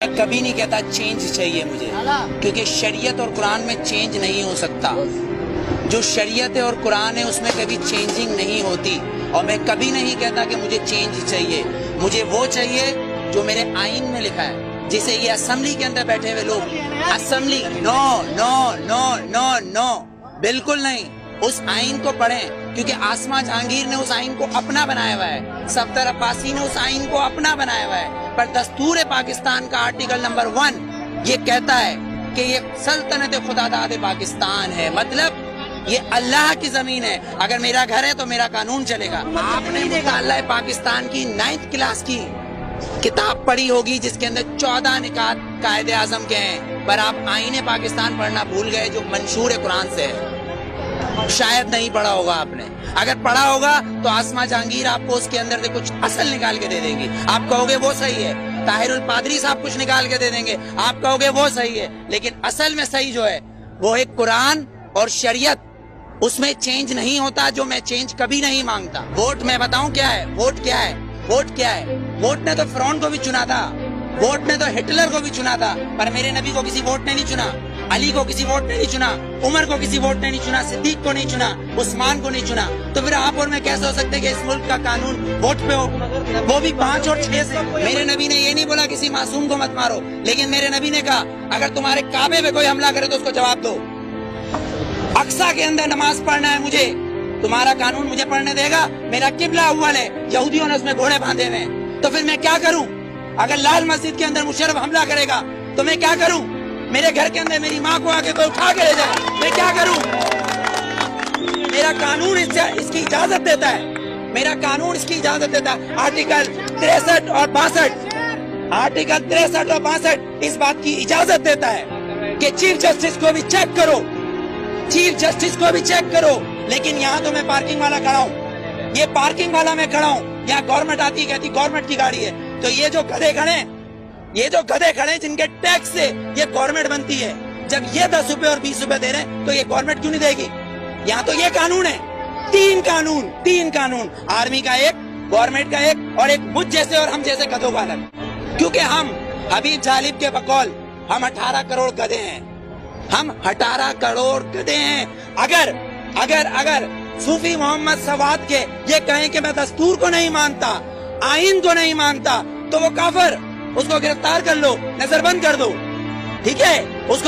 میں کبھی نہیں کہتا چینج چاہیے مجھے، کیونکہ شریعت اور قرآن میں چینج نہیں ہو سکتا۔ جو شریعت ہے اور قرآن ہے اس میں کبھی چینجنگ نہیں ہوتی، اور میں کبھی نہیں کہتا کہ مجھے چینج چاہیے۔ مجھے وہ چاہیے جو میرے آئین میں لکھا ہے، جسے یہ اسمبلی کے اندر بیٹھے ہوئے لوگ اسمبلی نو نو نو نو نو بالکل نہیں۔ اس آئین کو پڑھیں، کیونکہ آسما جہانگیر نے اس آئین کو اپنا بنایا ہوا ہے، صفدر عباسی نے اس آئین کو اپنا بنایا ہوا ہے، پر دستور پاکستان کا آرٹیکل نمبر 1 یہ کہتا ہے کہ یہ سلطنت خداداد پاکستان ہے، مطلب یہ اللہ کی زمین ہے۔ اگر میرا گھر ہے تو میرا قانون چلے گا۔ آپ نے مطالعہ پاکستان کی 9th کلاس کی کتاب پڑھی ہوگی جس کے اندر 14 نکات قائد اعظم کے ہیں، پر آپ آئین پاکستان پڑھنا بھول گئے جو منشور قرآن سے ہے۔ شاید نہیں پڑھا ہوگا آپ نے، اگر پڑھا ہوگا تو آسما جہانگیر آپ کو اس کے اندر سے کچھ اصل نکال کے دے دیں گی، آپ کہو گے وہ صحیح ہے۔ طاہر الپادری صاحب کچھ نکال کے دے دیں گے، آپ کہو گے وہ صحیح ہے، لیکن اصل میں صحیح جو ہے وہ ہے قرآن اور شریعت۔ اس میں چینج نہیں ہوتا، جو میں چینج کبھی نہیں مانگتا۔ ووٹ میں بتاؤں کیا ہے، ووٹ کیا ہے، ووٹ کیا ہے؟ ووٹ نے تو فرعون کو بھی چنا تھا، ووٹ نے تو ہٹلر کو بھی چنا تھا، پر میرے نبی کو کسی ووٹ نے نہیں چنا، علی کو کسی ووٹ نے نہیں چنا، عمر کو کسی ووٹ نے نہیں چنا، صدیق کو نہیں چنا، عثمان کو نہیں چنا۔ تو پھر آپ اور میں کیسے ہو سکتے کہ اس ملک کا قانون ووٹ پہ ہو، وہ بھی 5 اور 6 سے؟ میرے نبی نے یہ نہیں بولا کسی معصوم کو مت مارو، لیکن میرے نبی نے کہا اگر تمہارے کعبے پہ کوئی حملہ کرے تو اس کو جواب دو۔ اقصیٰ کے اندر نماز پڑھنا ہے مجھے، تمہارا قانون مجھے پڑھنے دے گا؟ میرا قبلہ اول ہے، یہودیوں نے اس میں گھوڑے باندھے ہوئے ہیں، تو پھر میں کیا کروں؟ اگر لال مسجد کے اندر مشرف حملہ کرے گا تو میں کیا کروں؟ میرے گھر کے اندر میری ماں کو آ کے کوئی اٹھا کے لے جائے، میں کیا کروں؟ میرا قانون اس کی اجازت دیتا ہے، میرا قانون اس کی اجازت دیتا ہے۔ آرٹیکل 63 اور 62، آرٹیکل 63 اور 62 اس بات کی اجازت دیتا ہے کہ چیف جسٹس کو بھی چیک کرو، چیف جسٹس کو بھی چیک کرو۔ لیکن یہاں تو میں پارکنگ والا کھڑا ہوں، یہ پارکنگ والا میں کھڑا ہوں، یہاں گورنمنٹ آتی کہتی گورنمنٹ کی گاڑی ہے، تو یہ جو گدھے کھڑے ہیں، یہ جو گدھے کھڑے ہیں جن کے ٹیکس سے یہ گورنمنٹ بنتی ہے، جب یہ 10 روپے اور 20 روپے دے رہے ہیں تو یہ گورنمنٹ کیوں نہیں دے گی؟ یہاں تو یہ قانون ہے، 3 قانون، آرمی کا ایک، گورنمنٹ کا ایک، اور ایک مجھ جیسے اور ہم جیسے گدھوں کا الگ۔ کیونکہ ہم حبیب جالب کے بقول ہم 18 کروڑ گدھے ہیں، ہم 18 کروڑ گدھے ہیں۔ اگر صوفی محمد سواد کے یہ کہیں کہ میں دستور کو نہیں مانتا، آئین کو نہیں مانتا، تو وہ کافر، اس کو گرفتار کر لو، نظر بند کر دو، ٹھیک ہے؟ اس کو